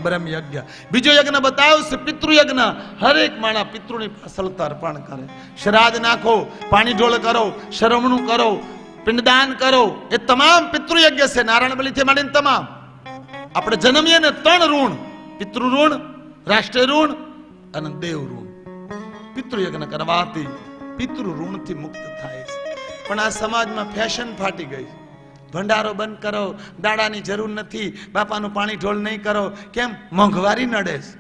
બ્રહ્મ યજ્ઞ. બીજો યજ્ઞ બતાવ્યો છે પિતૃ યજ્ઞ. હરેક માણા પિતૃની પાછળ તર્પણ કરે, શ્રાદ્ધ નાખો, પાણી ઢોળ કરો, શ્રવણું કરો, પિંડદાન કરો. એ તમામ પિતૃ યજ્ઞ છે. નારાયણ બલિથી માંડીને તમામ આપણે જન્મીએ ને 3 ઋણ: પિતૃ ઋણ, રાષ્ટ્રીય ઋણ અને દેવ ઋણ. પિતૃ યજ્ઞ કરવાથી પિતૃ ઋણથી મુક્ત થાય છે. પણ આ સમાજમાં ફેશન ફાટી ગઈ. ભંડારો બંધ કરો, દાડાની જરૂર નથી, બાપાનું પાણી ઢોળ નહીં કરો. કેમ? મોંઘવારી નડે છે.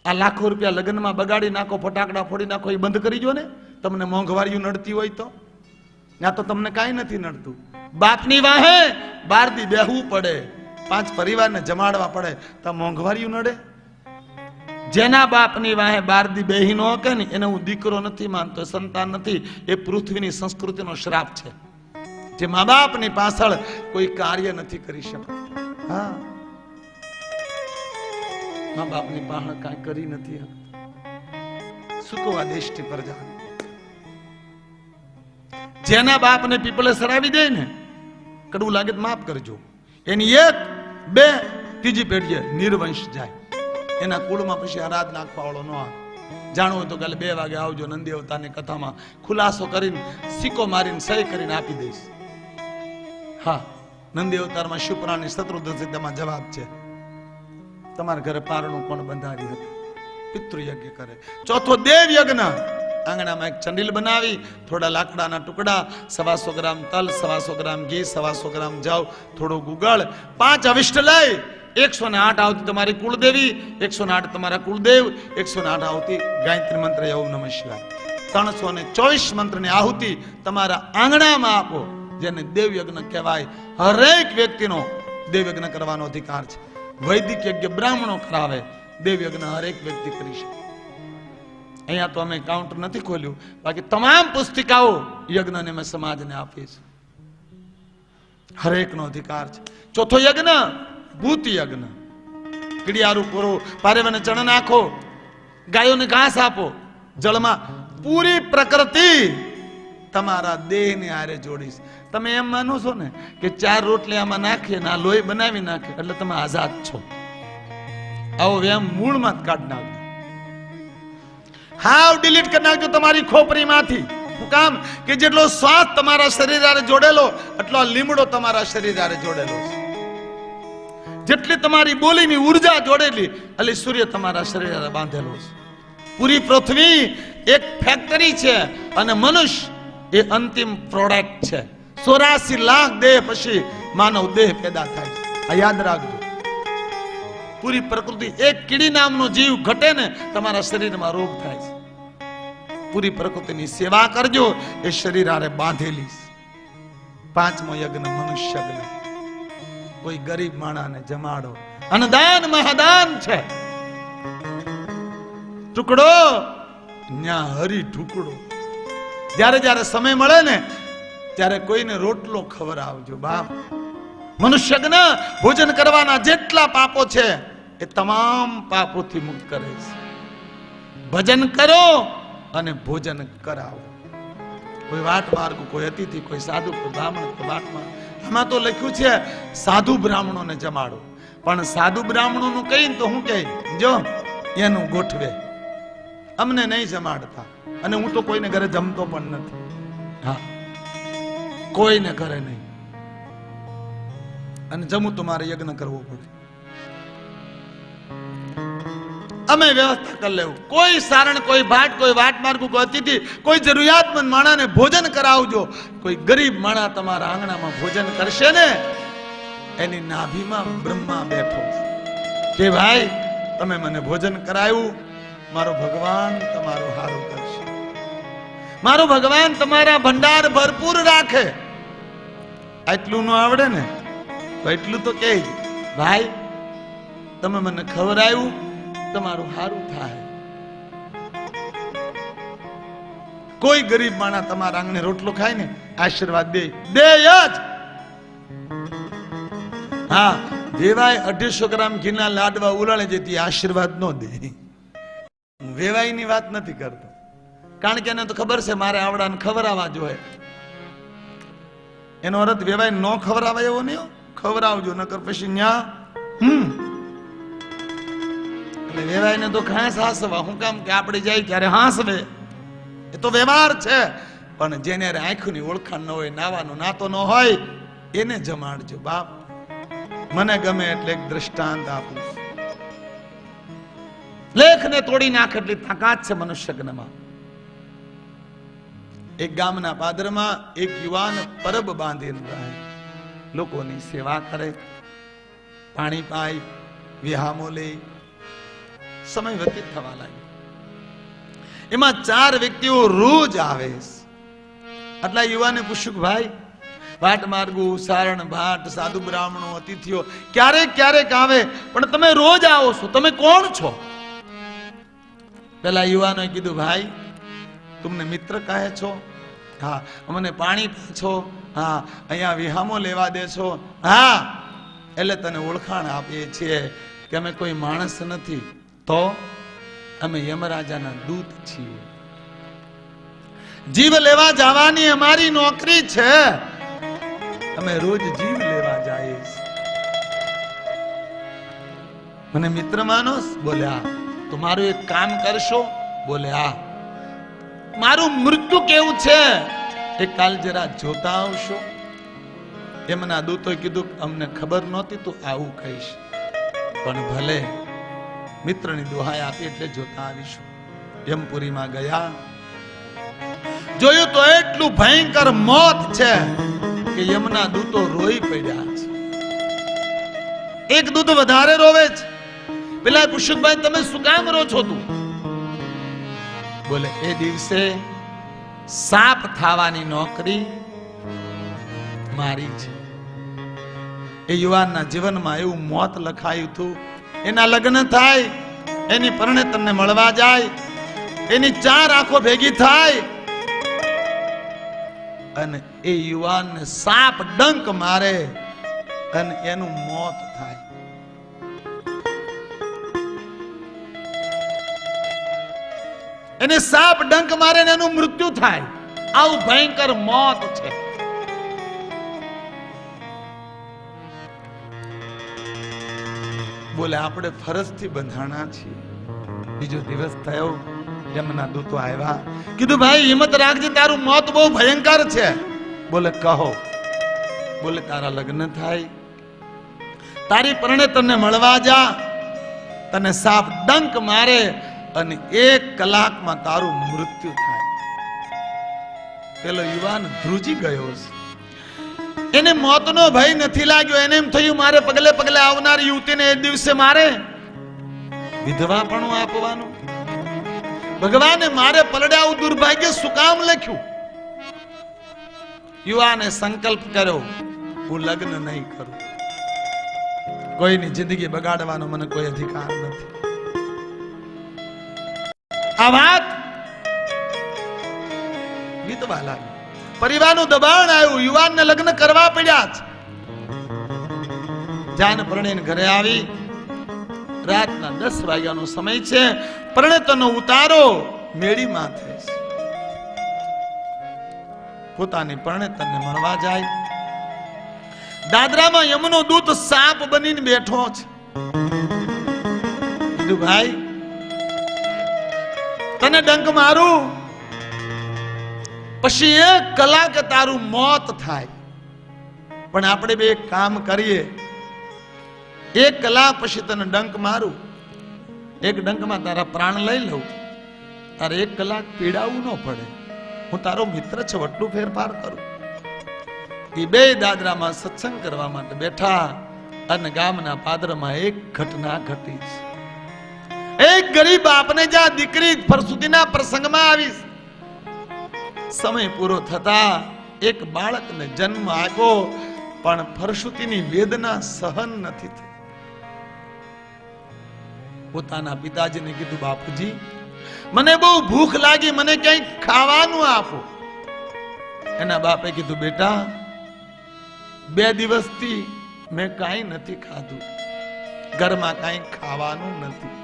આ લાખો રૂપિયા લગ્નમાં બગાડી નાખો, ફટાકડા ફોડી નાખો, એ બંધ કરી જો ને. તમને મોંઘવારી નડતી હોય તો ત્યાં તો તમને કાંઈ નથી નડતું. બાપની વાહે 12 દી બેહવું પડે, 5 પરિવારને જમાડવા પડે, તો મોંઘવારી નડે? જેના બાપની વાહે 12 દી બેહી ન હકે ને એને હું દીકરો નથી માનતો, સંતાન નથી. એ પૃથ્વીની સંસ્કૃતિનો શ્રાપ છે. જે મા બાપની પાછળ કોઈ કાર્ય નથી કરી શકતું. હા, મા બાપની પાછળ કાંઈ કરી નથી. સુકવા દેશની પ્રજા જેના બાપને પીપળે સરાવી દે ને, કડવું લાગે તો માફ કરજો, એની 1, 2, ત્રીજી પેઢીએ નિર્વંશ જાય. એના કુળમાં પછી આરાધ નાખવા વાળો ન આવે. જાણવું હોય તો કાલે 2 વાગે આવજો. નંદી અવતારની કથામાં ખુલાસો કરીને સિક્કો મારીને સહી કરીને આપી દઈશ. હા, નંદી અવતારમાં શિવપુરાણની શત્રુધ્વજમાં જવાબ છે. તમારા ઘરે પારણું કોણ બંધાવી હતું? પિતૃ યજ્ઞ કરે. ચોથો દેવ યજ્ઞ. આંગણામાં એક ચંડીલ બનાવી, થોડા લાકડાના ટુકડા, 125 ગ્રામ તલ, 125 ગ્રામ ઘી, 125 ગ્રામ જવ, થોડું ગુગળ, 5 અવિષ્ટ લઈ 108 આવતી તમારી કુળદેવી, 108 તમારા કુળદેવ, 108 આવતી ગાયત્રી મંત્ર ઓમ નમઃ શિવાય, 324 મંત્રની આહુતિ તમારા આંગણામાં આપો. જેને દેવ યજ્ઞ કહેવાય. હરેક વ્યક્તિનો દેવ યજ્ઞ કરવાનો અધિકાર છે. વૈદિક યજ્ઞ બ્રાહ્મણો કરાવે, દેવ યજ્ઞ હરેક વ્યક્તિ કરી શકે. અહીંયા તો અમે કાઉન્ટર નથી ખોલ્યું, બાકી તમામ પુસ્તિકાઓ યજ્ઞને મેં સમાજને આપી છે. હરેકનો અધિકાર છે. ચોથો યજ્ઞ ભૂત યજ્ઞ. કીડિયારું પૂરો, પારેવાને ચણ નાખો, ગાયોને ઘાસ આપો. જળમાં પૂરી પ્રકૃતિ તમારા દેહને હારે જોડીશ. તમે એમ માનો છો ને કે 4 રોટલી આમાં નાખીએ ને આ લોહી બનાવી નાખે એટલે તમે આઝાદ છો? આવો વ્યાયામ મૂળમાં જ કાઢ નાખજો. હાવ ડિલીટ કરી નાખજો તમારી ખોપરીમાંથી. શું કામ? કે જેટલો શ્વાસ તમારા શરીર હારે જોડેલો એટલો લીમડો તમારા શરીર હારે જોડેલો છે. જેટલી તમારી બોલીની ઉર્જા જોડેલી એટલે સૂર્ય તમારા શરીર હારે બાંધેલો છે. પૂરી પૃથ્વી એક ફેક્ટરી છે અને મનુષ્ય એ અંતિમ પ્રોડક્ટ છે. 84 લાખ દેહ પછી માનવ દેહ પેદા થાય છે. આ યાદ રાખજો. પૂરી પ્રકૃતિ, એક કીડી નામનો જીવ ઘટે ને તમારા શરીરમાં રોગ થાય છે. પૂરી પ્રકૃતિની સેવા કરજો, એ શરીર હારે બાંધેલી. 5મો યજ્ઞ મનુષ્ય યજ્ઞ. કોઈ ગરીબ માણાને જમાડો. અન્નદાન મહાદાન છે. ટુકડો ન્યા હરી ઢુકડો. જ્યારે જ્યારે સમય મળે ને ત્યારે કોઈને રોટલો ખવડાવજો બાપ. મનુષ્ય યજ્ઞ ભોજન કરવાના જેટલા પાપો છે એ તમામ પાપોથી મુક્ત કરે છે. ભજન કરો અને ભોજન કરાવો. કોઈ વાટ માર્ગ, કોઈ અતિથિ, કોઈ સાધુ, કોઈ બ્રાહ્મણ, કોઈ વાટ માર્ગ. આમાં તો લખ્યું છે સાધુ બ્રાહ્મણોને જમાડો. પણ સાધુ બ્રાહ્મણોનું કહીને તો હું કહે જો એનું ગોઠવે. અમને નહીં જમાડતા. અને હું તો કોઈને ઘરે જમતો પણ નથી. હા, કોઈને ઘરે નહીં. અને જમું તો મારે યજ્ઞ કરવો પડે. અમે વ્યવસ્થા કરી લેવું. કોઈ સારણ, કોઈ ભાટ, કોઈ વાટ માર્ગુ, કોઈ અતિથિ, કોઈ જરૂરિયાતમંદ માણાને ભોજન કરાવજો. કોઈ ગરીબ માણા તમારા આંગણામાં ભોજન કરશે ને એની નાભીમાં બ્રહ્મા બેઠો કે ભાઈ તમે મને ભોજન કરાવ્યું, મારો ભગવાન તમારું હારું કરશે. મારો ભગવાન તમારા ભંડાર ભરપૂર રાખે. આટલું ન આવડે ને તો એટલું તો કહે ભાઈ તમે મને ખવડાવ્યું, તમારું હારું થાય. કોઈ ગરીબ માણસ તમારા આંગણે રોટલો ખાય ને આશીર્વાદ દે જ. હા, વેવાય 250 ગ્રામ ઘીના લાડવા ઉલાળે જેથી આશીર્વાદ ન દે. હું વેવાય ની વાત નથી કરતો, કારણ કે એને તો ખબર છે મારે આવડાને ખવડાવવા જોઈએ. એનો અર્થ વેવાય ન ખવડાવે એવો નહીં. ખવડાવજો, નકર પછી ન્યા એટલે વેવાઈને તો ખાસ હાસવા, હું કામ કે આપણે જાય ત્યારે હાસવે, એ તો વ્યવહાર છે. પણ જેને આંખની ઓળખાણ ન હોય, નાવાનો નાતો ન હોય, એને જમાડજો બાપ. મને ગમે એટલે એક દ્રષ્ટાંત આપું. લેખને તોડી નાખે એટલી તાકાત છે મનુષ્ય જ્ઞમાં. એક ગામના પાદરમાં એક યુવાન પરબ બાંધીને રહે, લોકોની સેવા કરે, પાણી પાય, વિહામો લે, સમય વ્યતીત થવા લાગ્યો. એમાં 4 વ્યક્તિઓ રોજ આવે. આટલા યુવાને પૂછ્યું કે ભાઈ, ભાટ માર્ગુ, સારણ ભાટ, સાધુ બ્રાહ્મણો, અતિથિઓ ક્યારેક ક્યારેક આવે, પણ તમે રોજ આવો છો, તમે કોણ છો? પેલા યુવાનોએ કીધું, ભાઈ તમને મિત્ર કહે છો? હા. અમને પાણી પીછો? હા. અહીંયા વિહામો લેવા દે છો? હા. એટલે તને ઓળખાણ આપીએ છીએ કે અમે કોઈ માણસ નથી, તો અમે યમરાજાના દૂત છીએ. જીવ લેવા જવાની અમારી નોકરી છે, અમે રોજ જીવ લેવા જઈએ. મને મિત્ર માનો? બોલ્યા. તો મારું એક કામ કરશો? બોલ્યા. મારું મૃત્યુ કેવું છે એ કાલ જરા જોતા આવશો? એમના દૂતોએ કીધું, અમને ખબર નહોતી, તું આવું કહીશ, પણ ભલે. મિત્રની દુહાઈ આપી એટલે જોતા આવીશું. યમપુરીમાં ગયા, જોયું તો એટલું ભયંકર મોત છે કે યમના દૂતો રોઈ પડ્યા છે. એક દૂત વધારે રોવે છે. પેલા પૂછ્યું, ભાઈ તમે શું કામ રો છો? તું બોલે, એ દિવસે સાપ થવાની નોકરી મારી છે. એ યુવાનના જીવનમાં એવું મોત લખાયું હતું. એના લગ્ન થાય, એની પરણેતરને મળવા જાય, એની 4 આંખો ભેગી થાય, અને એ યુવાનને સાપ ડંક મારે અને એનું મોત થાય. એને સાપ ડંક મારે ને એનું મૃત્યુ થાય. આવું ભયંકર મોત છે. બોલે, આપણે ફરજથી બંધાણા છીએ. બીજો દિવસ થયો, યમના દૂતો આવ્યા, કીધું, ભાઈ હિંમત રાખજે, તારું મોત બહુ ભયંકર છે. બોલે, કહો. બોલે, તારા લગ્ન થાય, તારી પરણેતરને મળવા જા, તને સાપ ડંક મારે અને 1 કલાકમાં તારું મૃત્યુ થાય. પેલો યુવાન ધ્રુજી ગયો છે. એને મોતનો ભય નથી લાગ્યો. એને એમ થયું, મારે પગલે પગલે આવનાર યુવતીને એ દિવસે મારે વિધવાપણું આપવાનું. ભગવાને મારે પલડાવું દુર્ભાગ્ય શું કામ લખ્યું? યુવાને સંકલ્પ કર્યો, હું લગ્ન નહીં કરું. કોઈની જિંદગી બગાડવાનો મને કોઈ અધિકાર નથી. આ વાત વીતવા લાગી. પરિવારનું દબાણ આવ્યું, યુવાનને લગ્ન કરવા પડ્યા છે. જાન પરણીને ઘરે આવી, રાતના 10 વાગ્યાનો સમય છે. પરણેતરનો ઉતારો મેળીમાં થાય છે. પોતાની પરણેતરને મળવા જાય. દાદરામાં યમનો દૂત સાપ બનીને બેઠો છે. કીધું, ભાઈ તને ડંક મારું, પછી 1 કલાક તારું મોત થાય, પણ આપણે બે એક કામ કરીએ. 1 કલાક પછી તને ડંક મારું, 1 ડંકમાં તારા પ્રાણ લઈ લઉં, તારે 1 કલાક પીડાવું ન પડે. હું તારો મિત્ર છું, એટલું ફેરફાર કરું. એ બે દાદરામાં સત્સંગ કરવા માટે બેઠા, અને ગામના પાદરમાં એક ઘટના ઘટી. એક ગરીબ આપને જ્યાં દીકરી ફરસુદીના પ્રસંગમાં આવી, સમય પૂરો થતા એક બાળકને જન્મ આપ્યો, પણ ફરસુદીની વેદના સહન નથી થઈ. પોતાના પિતાજીને કીધું, બાપુજી મને બહુ ભૂખ લાગી, મને કંઈક ખાવાનું આપો. એના બાપે કીધું, બેટા 2 દિવસથી મેં કાંઈ નથી ખાધું, ઘરમાં કાંઈ ખાવાનું નથી.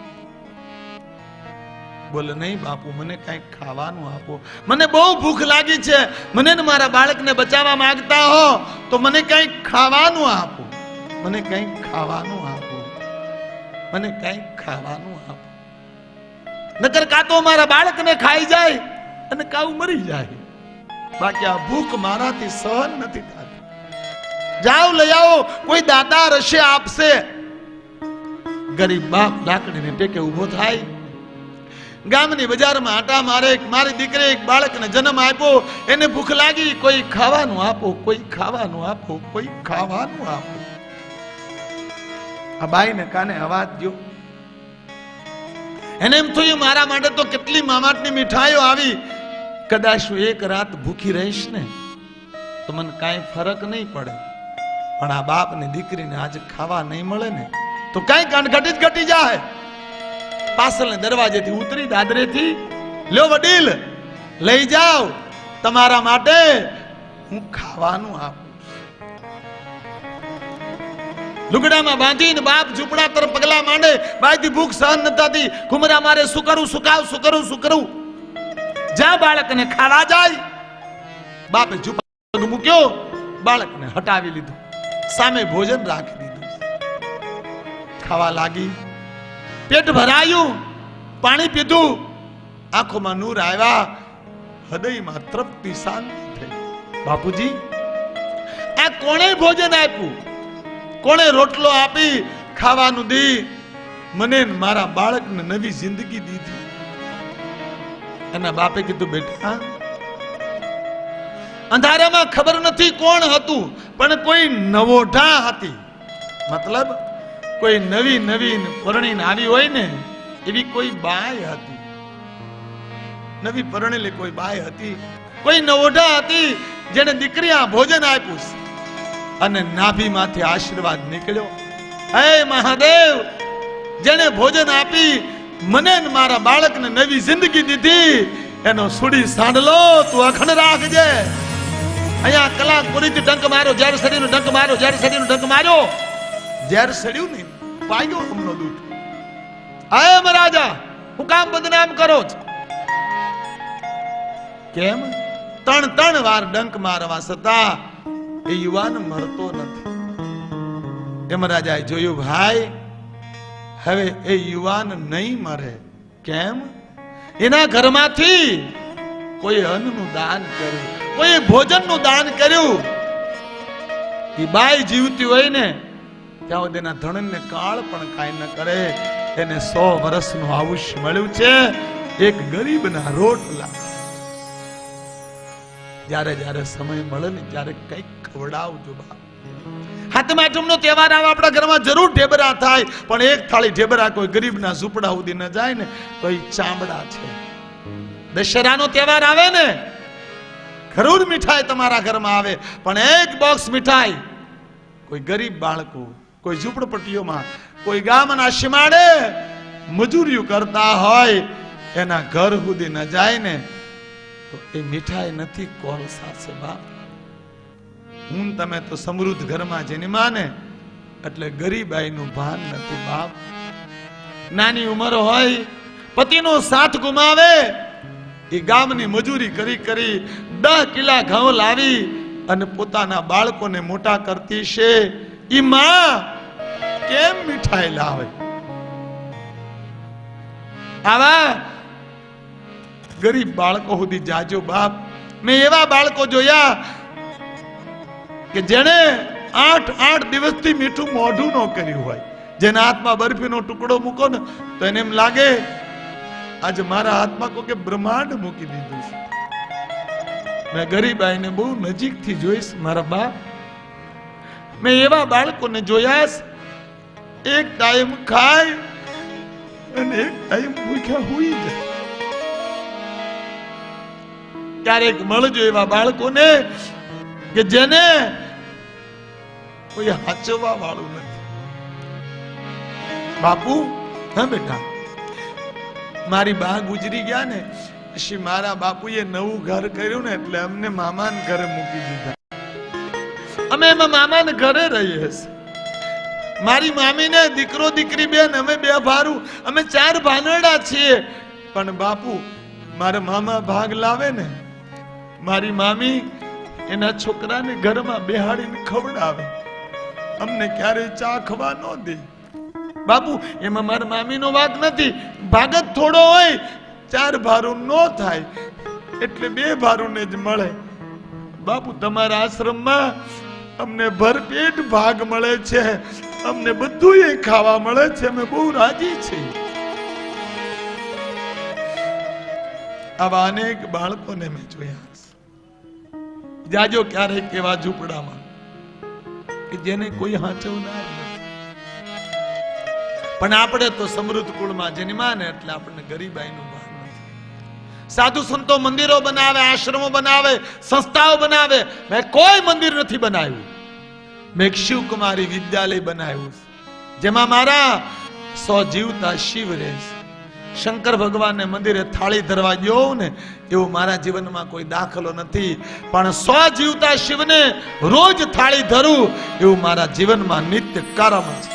બોલે, નહીં બાપુ, મને કાંઈક ખાવાનું આપો, મને બહુ ભૂખ લાગી છે, મને ને મારા બાળકને બચાવવા માંગતા હો તો મને કંઈક ખાવાનું આપો, મને કંઈક ખાવાનું આપો. મને કંઈક ખાવાનું આપો, નકર કાં તો મારા બાળકને ખાઈ જાય અને કાં મરી જાય, બાકી આ ભૂખ મારાથી સહન નથી થતી. જાઓ લઈ આવો, કોઈ દાતા હશે આપશે. ગરીબ બાપ લાકડીને ટેકે ઉભો થાય, ગામની બજારમાં આટા મારે, મારી દીકરી એક બાળકને જન્મ આપ્યો, એને ભૂખ લાગી, કોઈ ખાવાનું આપો, કોઈ ખાવાનું આપો, કોઈ ખાવાનું આપો. આ બાઈને કાને અવાજ ગયો, એને એમ થયું મારા માટે તો કેટલી મામાટની મીઠાઈઓ આવી, કદાચ હું એક રાત ભૂખી રહીશ ને તો મને કાંઈ ફરક નહીં પડે, પણ આ બાપની દીકરીને આજે ખાવા નહીં મળે ને તો કાંઈ કણઘટી જ ઘટી જાય. પાછળના દરવાજેથી ઉતરી દાદરેથી, લ્યો વડીલ લઈ જાઓ, તમારા માટે હું ખાવાનું આપું. લુગડામાં બાંધીને બાપ ઝૂંપડા તરફ પગલા માંડે, બાયથી ભૂખ સહન ન થતી, ઘુમરા મારે શું કરું, શું ખાવ, શું કરું, શું કરું. જ્યાં બાળકને ખાવા જાય, બાપે ઝૂંપડા મૂક્યો, બાળકને હટાવી લીધું, સામે ભોજન રાખી દીધું, ખાવા લાગી, પેટ ભરાયું, પાણી પીધું, આંખોમાં નૂર આવ્યા, હૃદયમાં તૃપ્તિ શાંતિ થઈ. બાપુજી આ કોણે ભોજન આપ્યું, કોણે રોટલો આપી, ખાવાનું દી, મને મારા બાળકને નવી જિંદગી દીધી. એના બાપે કીધું બેટા અંધારામાં ખબર નથી કોણ હતું, પણ કોઈ નવોઢા હતી, મતલબ કોઈ નવી નવીન પરણીને આવી હોય ને એવી કોઈ બાય હતી, નવી પરણેલી કોઈ બાય હતી, કોઈ નવોઢા હતી જેને દીકરી આ ભોજન આપ્યું અને નાભીમાંથી આશીર્વાદ નીકળ્યો. હે મહાદેવ, જેને ભોજન આપી મને ને મારા બાળકને નવી જિંદગી દીધી, એનો સુડી સાંડલો તું અખંડ રાખજે. અહીંયા કલાક પૂરીથી ડંક માર્યો, જ્યારે શરીરનો ડંક માર્યો, જ્યારે શરીરનો ડંક માર્યો, જ્યારે સડ્યું ને પાગ્યો હમનો દૂધ. આય મહારાજા, હું કામ બદનામ કરો છો? કેમ? ત્રણ વાર ડંક મારવા છતાં એ યુવાન મરતો નથી. એ મહારાજાએ જોયું, ભાઈ હવે એ યુવાન નહીં મરે. કેમ? એના ઘરમાંથી કોઈ અન્નનું દાન કર્યું, કોઈ ભોજનનું દાન કર્યું. એ બાઈ જીવતી હોય ને ત્યાં સુધી એના ધણને કાળ પણ કાંઈ ન કરે. એને 100 વર્ષનું આયુષ્ય મળ્યું છે. એક ગરીબના રોટલા, જ્યારે જ્યારે સમય મળે ને ત્યારે કઈક ખવડાવજો બાપ. હાથમ આઠમનો તહેવાર આવે, આપણા ઘરમાં જરૂર ઢેબરા થાય, પણ એક થાળી ઢેબરા કોઈ ગરીબના ઝૂંપડા સુધી ન જાય ને તો એ ચામડા છે. દશેરાનો તહેવાર આવે ને જરૂર મીઠાઈ તમારા ઘરમાં આવે, પણ એક બોક્સ મીઠાઈ કોઈ ગરીબ બાળકો, કોઈ ઝૂંપડપટ્ટીઓમાં, કોઈ ગામના સીમાડે મજૂરીઓ કરતા હોય એના ઘર સુધી ન જાય ને તો એ મીઠાઈ નથી, કોલસા છે બાપ. હું તમે તો સમૃદ્ધ ઘરમાં જેની માને એટલે ગરીબાઈનું ભાન નથી બાપ. નાની ઉંમર હોય, પતિનો સાથ ગુમાવે, એ ગામની મજૂરી કરી કરી 10 કિલા ઘઉં લાવી અને પોતાના બાળકોને મોટા કરતી છે. ઈ માં કેમ મીઠાઈ લાવે? આવા ગરીબ બાળકો સુધી જાજો બાપ. મેં એવા બાળકો જોયા કે જેને 8 દિવસથી મીઠું મોઢું ન કર્યું હોય, જેના હાથમાં બરફીનો ટુકડો મૂકો ને તો એને એમ લાગે આજે મારા હાથમાં કોઈ બ્રહ્માંડ મૂકી દીધું છે. મેં ગરીબાઈને બહુ નજીકથી જોઈશ મારા બાપ. મેં એવા બાળકોને જોયા, એક ટાઈમ ખાય અને એક ટાઈમ ભૂખ્યા હોઈ જાય. ક્યારેક મળજો એવા બાળકોને કે જેને કોઈ હાચવવા વાળું નથી. બાપુ, હા બેટા, મારી બા ગુજરી ગયા ને પછી મારા બાપુએ નવું ઘર કર્યું ને એટલે અમને મામાને ઘરે મૂકી દીધા. અમે એમાં મામાને ઘરે રહીએ છીએ. મારી મામીને દીકરો દીકરી બેન, અમે 2 ભારું, અમે 4 ભાનરડા છીએ. પણ બાપુ, મારા મામા ભાગ લાવે ને, મારી મામી એના છોકરાને ઘરમાં બેહાડીને ખવડાવે, અમને ક્યારેય ચા ખવા ન દે. બાપુ એમાં મારા મામીનો વાંક નથી. ભાગ જ થોડો હોય, 4 ભારું ન થાય એટલે 2 ભારુંને જ મળે. બાપુ તમારા આશ્રમમાં અમને ભરપેટ ભાગ મળે છે, અમને બધું ખાવા મળે છે, અમે બહુ રાજી છીએ. આવા અનેક બાળકોને મેં જોયા. જાજો ક્યારેક એવા ઝૂંપડામાં કે જેને કોઈ હાચવનાર નથી, પણ આપણે તો સમૃદ્ધ કુળમાં જન્મ્યા ને એટલે આપણને ગરીબાઈનું ભાન નથી. સાધુ સંતો મંદિરો બનાવે, આશ્રમો બનાવે, સંસ્થાઓ બનાવે. મેં કોઈ મંદિર નથી બનાવ્યું. મેં એક શિવકુમારી વિદ્યાલય બનાવ્યું જેમાં મારા 100 જીવતા શિવ રહે છે. શંકર ભગવાનને મંદિરે થાળી ધરવા ગયો ને એવું મારા જીવનમાં કોઈ દાખલો નથી, પણ 100 જીવતા શિવને રોજ થાળી ધરું એવું મારા જીવનમાં નિત્ય કર્મ છે.